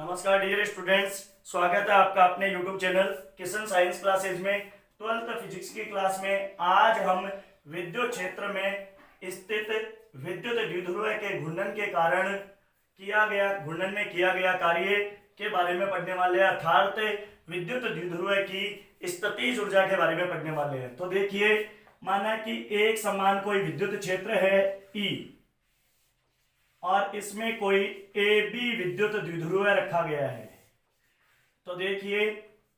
नमस्कार dear students, स्वागत है आपका अपने YouTube channel Kishan science classes में 12th फिजिक्स की क्लास में। आज हम विद्युत क्षेत्र में स्थित विद्युत द्विध्रुव के घूर्णन के कारण घूर्णन में किया गया कार्य के बारे में पढ़ने वाले हैं, अर्थात विद्युत द्विध्रुव की स्थितिज ऊर्जा के बारे में पढ़ने वाले हैं। तो देखिए, माना कि एक समान कोई विद्युत क्षेत्र है E और इसमें कोई AB विद्युत द्विध्रुव रखा गया है। तो देखिए,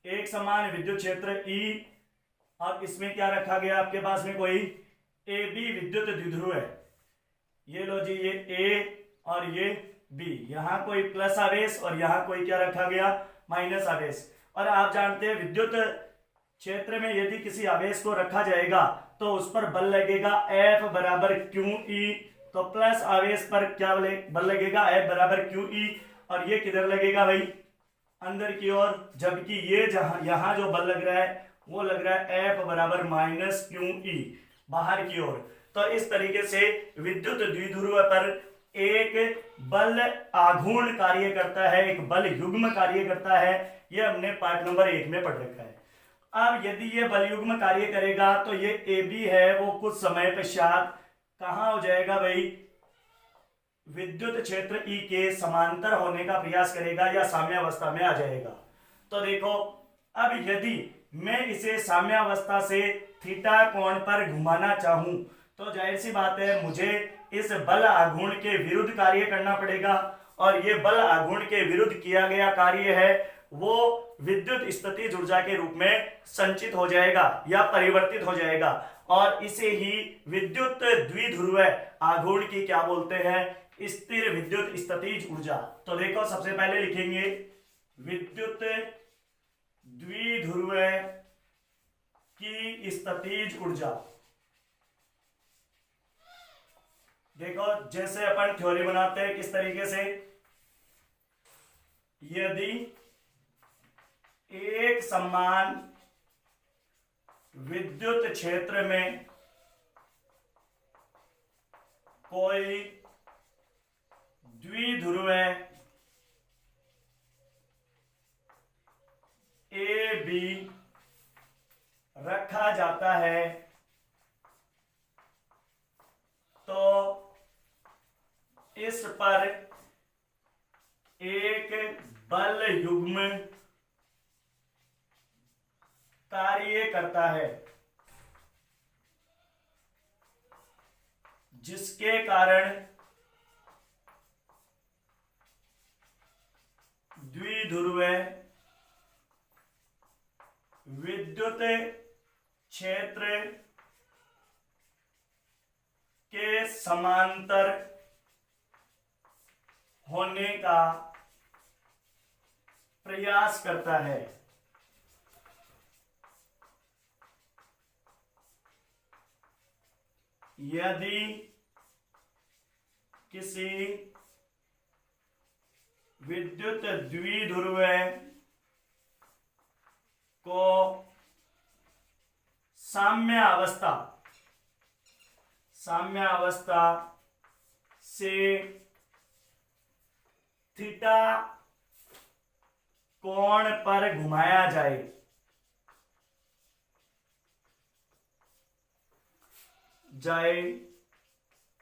एक समान विद्युत क्षेत्र E और इसमें क्या रखा गया, आपके पास में कोई AB विद्युत द्विध्रुव है। ये लो जी, ये A और ये B। यहाँ कोई प्लस आवेश और यहाँ कोई क्या रखा गया, माइनस आवेश। और आप जानते हैं विद्युत क्षेत्र में यदि किसी आवेश को रखा जाएगा तो उस पर बल लगेगा F बराबर QE। तो प्लस आवेश पर क्या बल लगेगा, F बराबर QE। और ये किधर लगेगा भाई, अंदर की ओर, जबकि ये यहाँ जो बल लग रहा है वो लग रहा है F बराबर माइनस QE, बाहर की ओर। तो इस तरीके से विद्युत द्विध्रुव पर एक बल आघूर्ण कार्य करता है, एक बल युग्म कार्य करता है। ये हमने पार्ट नंबर 1 में पढ़ रखा है। अब यदि ये बल युग्म कार्य करेगा तो ये AB है वो कुछ समय पश्चात कहां हो जाएगा भाई, विद्युत क्षेत्र E के समांतर होने का प्रयास करेगा या साम्यावस्था में आ जाएगा। तो देखो, अब यदि मैं इसे साम्यावस्था से थीटा कोण पर घुमाना चाहूं तो जाहिर सी बात है मुझे इस बल आघूर्ण के विरुद्ध कार्य करना पड़ेगा। और ये बल आघूर्ण के विरुद्ध किया गया कार्य है वो विद्युत स्थितिज ऊर्जा के रूप में संचित हो जाएगा या परिवर्तित हो जाएगा। और इसे ही विद्युत द्विध्रुव आघूर्ण की क्या बोलते हैं, स्थिर विद्युत स्थितिज ऊर्जा। तो देखो, सबसे पहले लिखेंगे विद्युत द्विध्रुव की स्थितिज ऊर्जा। देखो, जैसे अपन थ्योरी बनाते हैं किस तरीके से, यदि एक समान विद्युत क्षेत्र में कोई द्विध्रुव AB रखा जाता है तो इस पर एक बल युग्म कार्य करता है जिसके कारण द्विध्रुव विद्युत क्षेत्र के समांतर होने का प्रयास करता है। यदि किसी विद्युत द्विध्रुव को साम्यावस्था से थीटा कोण पर घुमाया जाए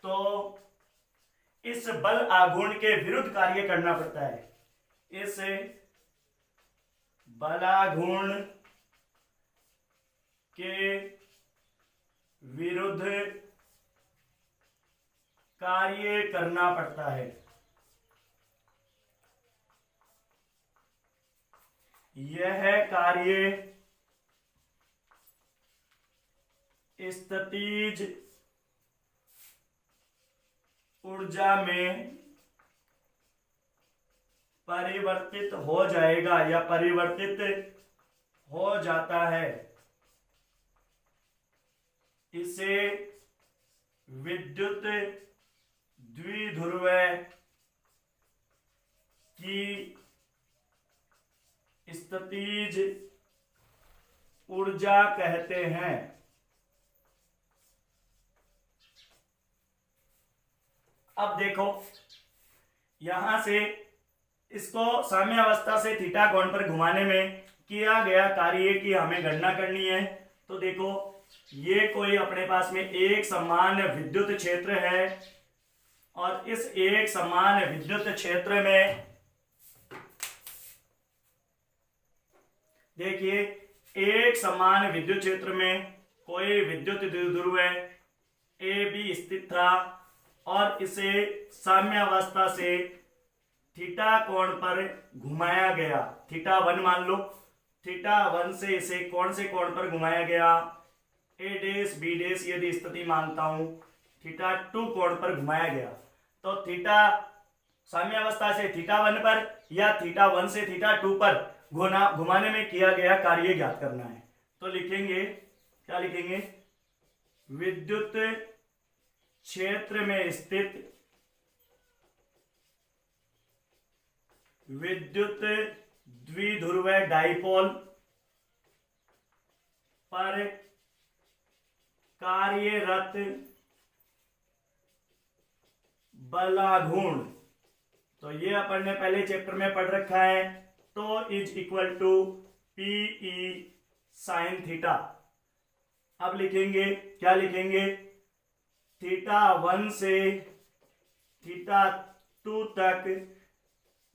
तो इस बल आघूर्ण के विरुद्ध कार्य करना पड़ता है। इस बलाघूर्ण के विरुद्ध कार्य करना पड़ता है। यह कार्य स्थितिज ऊर्जा में परिवर्तित हो जाएगा या परिवर्तित हो जाता है। इसे विद्युत द्विध्रुव की स्थितिज ऊर्जा कहते हैं। अब देखो, यहां से इसको साम्यावस्था से थीटा कोण पर घुमाने में किया गया कार्य की हमें गणना करनी है। तो देखो ये कोई अपने पास में एक समान विद्युत क्षेत्र है और इस एक समान विद्युत क्षेत्र में देखिए एक समान विद्युत क्षेत्र में कोई विद्युत द्विध्रुव ए बी स्थित था और इसे साम्यावस्था से थीटा कोण पर घुमाया गया। थीटा 1 मान लो, थीटा 1 से इसे कौन से कोण पर घुमाया गया, ए डेश बी डेश यदि स्थिति मानता हूं थीटा 2 कोण पर घुमाया गया। तो थीटा साम्यावस्था से थीटा 1 पर या थीटा 1 से थीटा 2 पर घुमाने में किया गया कार्य ज्ञात करना है। तो लिखेंगे, क्या लिखेंगे, विद्युत क्षेत्र में स्थित विद्युत द्विध्रुव डाइपोल पर कार्यरत बलाघूर्ण। तो ये अपन ने पहले चैप्टर में पढ़ रखा है, तो is equal to PE sine theta. अब लिखेंगे, क्या लिखेंगे, थीटा 1 से थीटा 2 तक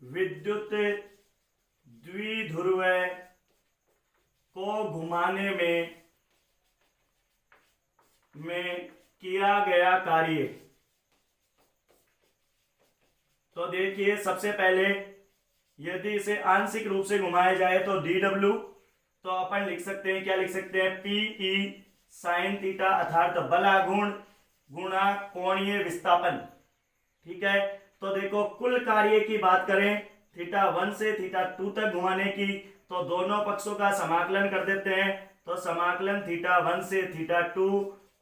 विद्युत द्विध्रुव को घुमाने में किया गया कार्य। तो देखिए सबसे पहले यदि इसे आंशिक रूप से घुमाया जाए तो dw, तो अपन लिख सकते हैं, क्या लिख सकते हैं, पीई साइन थीटा अर्थात बलाघूर्ण गुणा कोणीय विस्थापन। ठीक है, तो देखो कुल कार्य की बात करें थीटा 1 से थीटा 2 तक घुमाने की, तो दोनों पक्षों का समाकलन कर देते हैं। तो समाकलन थीटा 1 से थीटा 2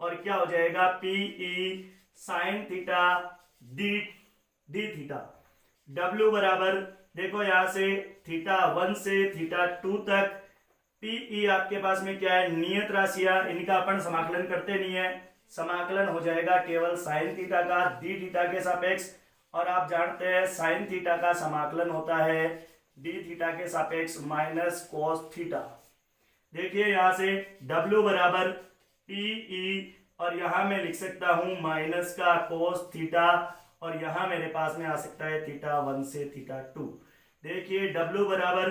और क्या हो जाएगा, PE sine theta D theta. W बराबर देखो यहां से थीटा 1 से थीटा 2 तक पीई आपके पास में क्या है, नियत राशियां, इनका अपन समाकलन करते नहीं है। समाकलन हो जाएगा केवल साइन थीटा का डी थीटा के सापेक्ष, और आप जानते हैं साइन थीटा का समाकलन होता है डी थीटा के सापेक्ष माइनस कोस थीटा। देखिए यहां से W बराबर पीई और यहां मैं लिख सकता हूं माइनस का कोस थीटा, और यहां मेरे पास में आ सकता है थीटा 1 से थीटा 2। देखिए W बराबर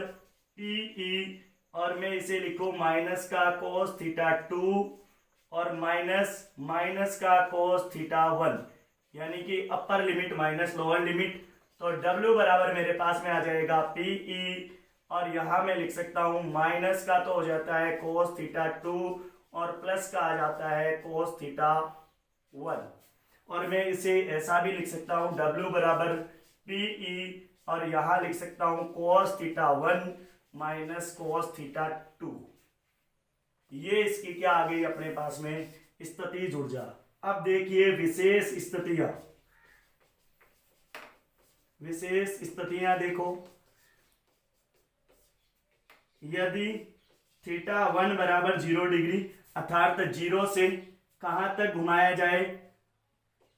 पीई और मैं इसे लिखूं माइनस का कोस थीटा 2 और माइनस का कोस थीटा 1, यानी कि upper limit minus lower limit. तो W बराबर मेरे पास में आ जाएगा पीई और यहां मैं लिख सकता हूं माइनस का तो हो जाता है कोस थीटा 2 और प्लस का आ जाता है कोस थीटा 1, और मैं इसे ऐसा भी लिख सकता हूं W बराबर पीई और यहां लिख सकता हूं cos theta 1 minus cos theta 2। ये इसकी क्या आ गई अपने पास में स्थिति ऊर्जा। अब देखिए विशेष स्थितियां, विशेष स्थितियां देखो, यदि थीटा 1 बराबर 0 डिग्री अर्थात 0 से कहां तक घुमाया जाए,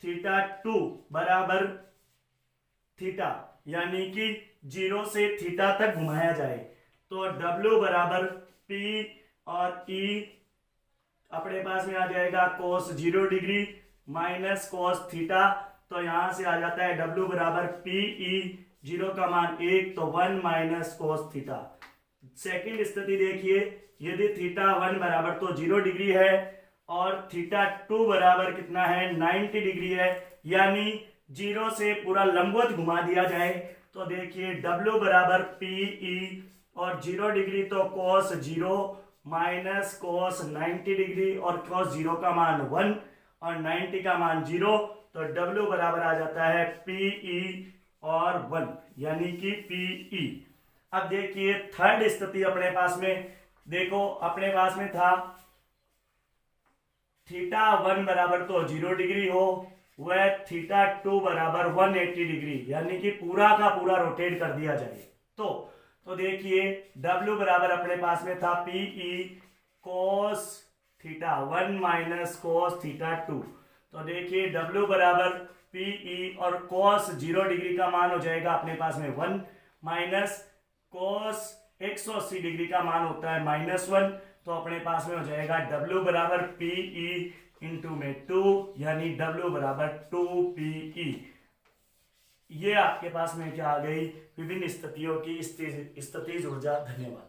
थीटा 2 बराबर थीटा यानी कि 0 से थीटा तक घुमाया जाए, तो W बराबर P और E अपने पास में आ जाएगा कोस 0 डिग्री माइनस कोस थीटा। तो यहां से आ जाता है W बराबर PE, 0 का मान 1 तो 1 माइनस कोस थीटा। सेकंड स्थिति देखिए, यदि थीटा 1 बराबर तो 0 डिग्री है और थीटा 2 बराबर कितना है 90 डिग्री है, यानी 0 से पूरा लंबवत घुमा दिया जाए, तो देखिए W बराबर PE और 0 डिग्री तो कोस 0 माइनस कोस 90 डिग्री और कोस 0 का मान 1 और 90 का मान 0, तो W बराबर आ जाता है PE और 1 यानी कि PE। अब देखिए थर्ड स्थिति अपने पास में, देखो अपने पास में था थीटा 1 बराबर तो 0 डिग्री हो, वह थीटा 2 बराबर 180 डिग्री, यानी कि पूरा का पूरा रोटेट कर दिया जाए। तो देखिए W बराबर अपने पास में था PE cos theta 1 minus cos theta 2। तो देखिए W बराबर PE और कोस 0 डिग्री का मान हो जाएगा अपने पास में 1 माइनस कोस 180 डिग्री का मान होता है -1, तो अपने पास में हो जाएगा W बराबर PE इंटू में 2, यानी W बराबर 2PE। ये आपके पास में क्या आ गई, विभिन्न स्थितियों की स्थितिज ऊर्जा। धन्यवाद।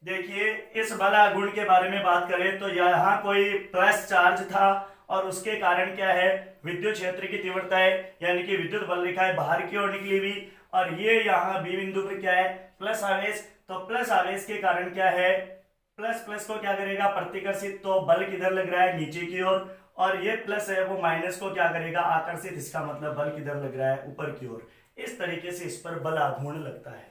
देखिए इस बल आघूर्ण के बारे में बात करें तो यहाँ कोई प्लस चार्ज था और उसके कारण क्या है, विद्युत क्षेत्र की तीव्रता है, यानी कि विद्युत बल रेखा है बाहर की ओर निकली हुई, और ये यहाँ बी बिंदु पर क्या है, प्लस आवेश। तो प्लस आवेश के कारण क्या है, प्लस प्लस को क्या करेगा, प्रतिकर्षित, तो बल किधर लग रहा है, नीचे की ओर, और ये प्लस है वो माइनस को क्या करेगा, आकर्षित। इसका मतलब बल किधर लग रहा है, ऊपर की ओर। इस तरीके से इस पर बल आघूर्ण लगता है।